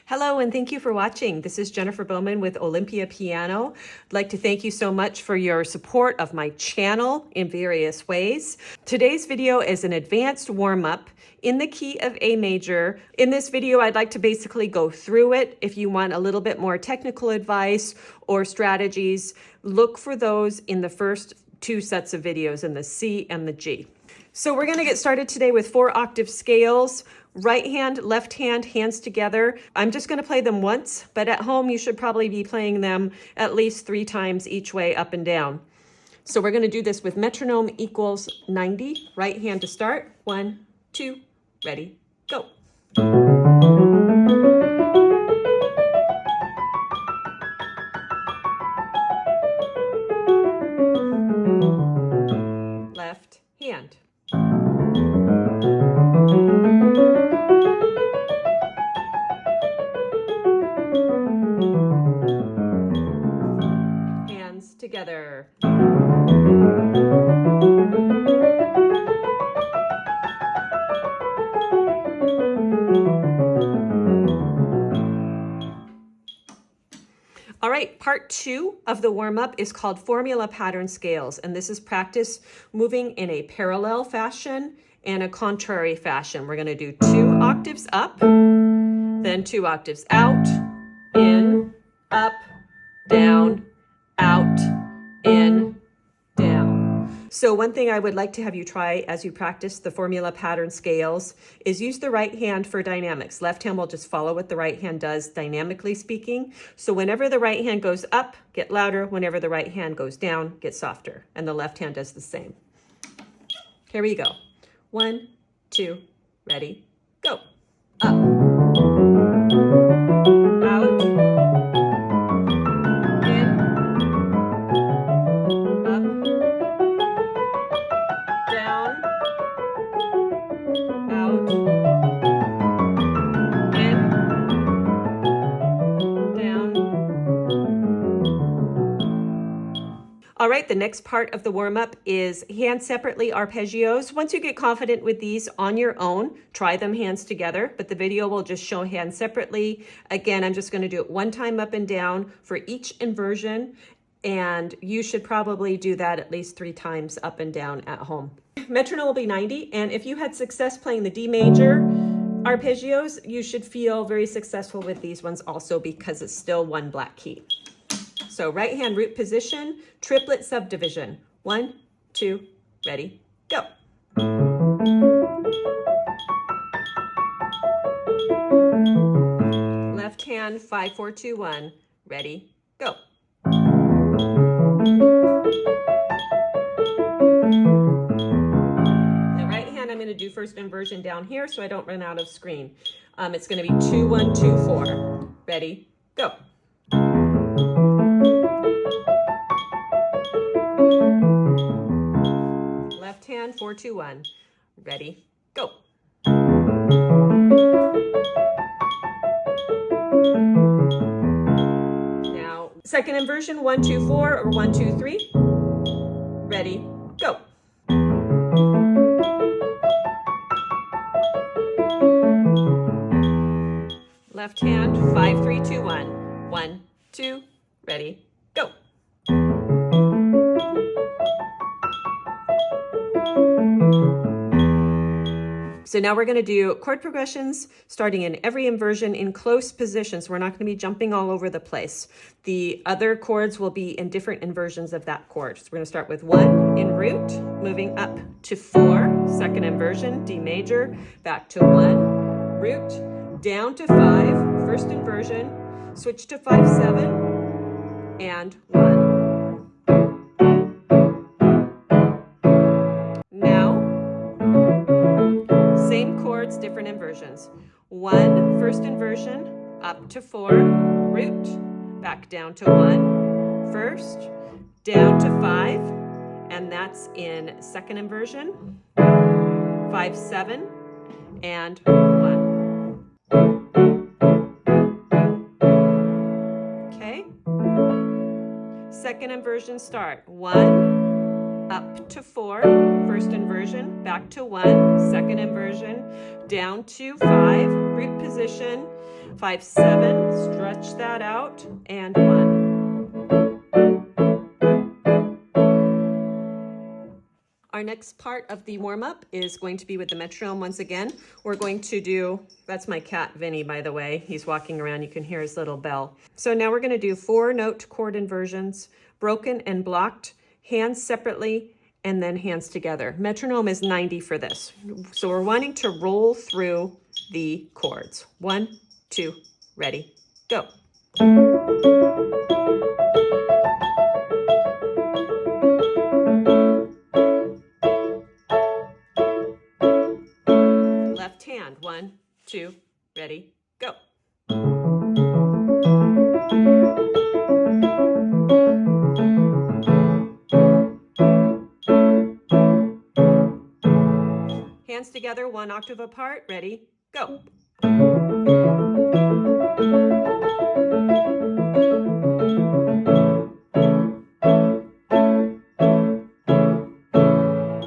Hello, and thank you for watching. This is Jennifer Bowman with Olympia Piano. I'd like to thank you so much for your support of my channel in various ways. Today's video is an advanced warm-up in the key of A major. In this video, I'd like to basically go through it. If you want a little bit more technical advice or strategies, look for those in the first two sets of videos in the C and the G. So we're going to get started today with 4 octave scales. Right hand, left hand, hands together. I'm just going to play them once, but at home you should probably be playing them at least 3 times each way up and down. So we're going to do this with metronome equals 90. Right hand to start. 1, 2, ready, go. Left hand. Hands together. All right, part 2 of the warm-up is called formula pattern scales, and this is practice moving in a parallel fashion and a contrary fashion. We're going to do 2 octaves up, then 2 octaves out, in, up, down, out, in, down. So one thing I would like to have you try as you practice the formula pattern scales is use the right hand for dynamics. Left hand will just follow what the right hand does, dynamically speaking. So whenever the right hand goes up, get louder. Whenever the right hand goes down, get softer. And the left hand does the same. Here we go. 1, 2, ready, go. Up. Out. In. Up. Down. Out. In. Down. All right, the next part of the warm-up is hand separately arpeggios. Once you get confident with these on your own, try them hands together, but the video will just show hands separately. Again, I'm just going to do it 1 time up and down for each inversion, and you should probably do that at least 3 times up and down at home. Metronome will be 90, and if you had success playing the D major arpeggios, you should feel very successful with these ones also because it's still 1 black key. So right hand root position, triplet subdivision. 1, 2, ready, go. Left hand, 5, 4, 2, 1, ready, go. The right hand, I'm going to do first inversion down here so I don't run out of screen. It's going to be 2, 1, 2, 4, ready, go. Left hand, 4, 2, 1, ready, go. Now, second inversion, 1, 2, 4, or 1, 2, 3, ready, go. Left hand, 5, 3, 2, 1, 1, 2, ready, go. So now we're going to do chord progressions starting in every inversion in close positions. We're not going to be jumping all over the place. The other chords will be in different inversions of that chord. So we're going to start with 1 in root, moving up to 4, second inversion, D major, back to 1, root, down to 5, first inversion, switch to 5, 7, and 1. Different inversions. 1, first inversion, up to 4, root, back down to 1, first, down to 5, and that's in second inversion, 5, 7, and 1. Okay? Second inversion start. 1, up to 4, first inversion, back to 1, second inversion, down to 5, root position, 5, 7, stretch that out, and 1. Our next part of the warm-up is going to be with the metronome once again. We're going to do, that's my cat Vinny, by the way. He's walking around, you can hear his little bell. So now we're gonna do 4-note chord inversions, broken and blocked, hands separately, and then hands together. Metronome is 90 for this. So we're wanting to roll through the chords. 1, 2, ready, go. Left hand, 1, 2, ready, go. Hands together, 1 octave apart, ready, go.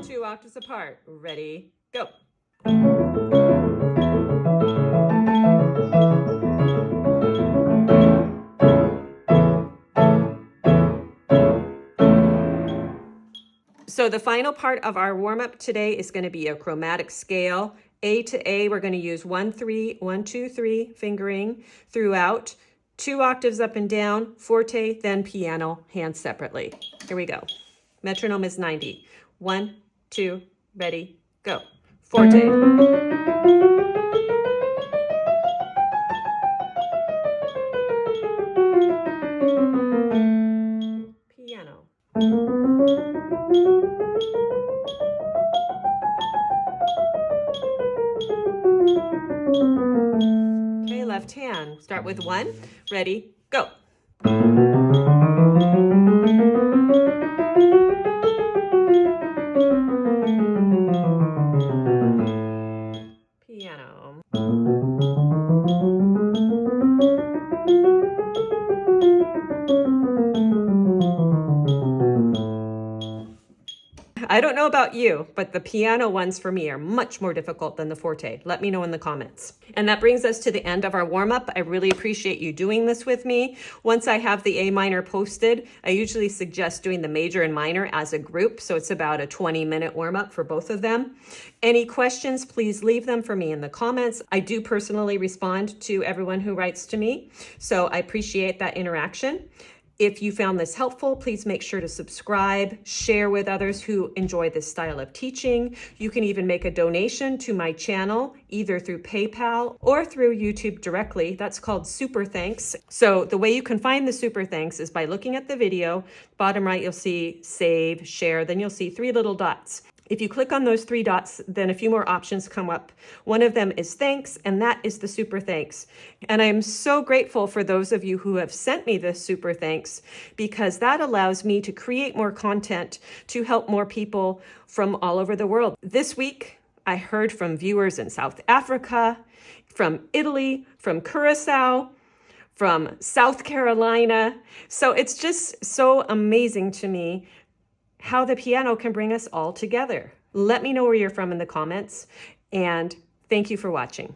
Two octaves apart, ready, go. So the final part of our warm-up today is going to be a chromatic scale. A to A, we're going to use 1, 3, 1, 2, 3 fingering throughout, 2 octaves up and down, forte, then piano, hands separately. Here we go. Metronome is 90. 1, 2, ready, go. Forte. Piano. Okay, left hand. Start with 1. Ready, go. Piano. I don't know about you, but the piano ones for me are much more difficult than the forte. Let me know in the comments. And that brings us to the end of our warm-up. I really appreciate you doing this with me. Once I have the A minor posted, I usually suggest doing the major and minor as a group, so it's about a 20-minute warm-up for both of them. Any questions, please leave them for me in the comments. I do personally respond to everyone who writes to me, so I appreciate that interaction. If you found this helpful, please make sure to subscribe, share with others who enjoy this style of teaching. You can even make a donation to my channel, either through PayPal or through YouTube directly. That's called Super Thanks. So the way you can find the Super Thanks is by looking at the video. Bottom right, you'll see save, share, then you'll see 3 little dots. If you click on those 3 dots, then a few more options come up. One of them is thanks, and that is the super thanks. And I am so grateful for those of you who have sent me this super thanks, because that allows me to create more content to help more people from all over the world. This week, I heard from viewers in South Africa, from Italy, from Curacao, from South Carolina. So it's just so amazing to me how the piano can bring us all together. Let me know where you're from in the comments, and thank you for watching.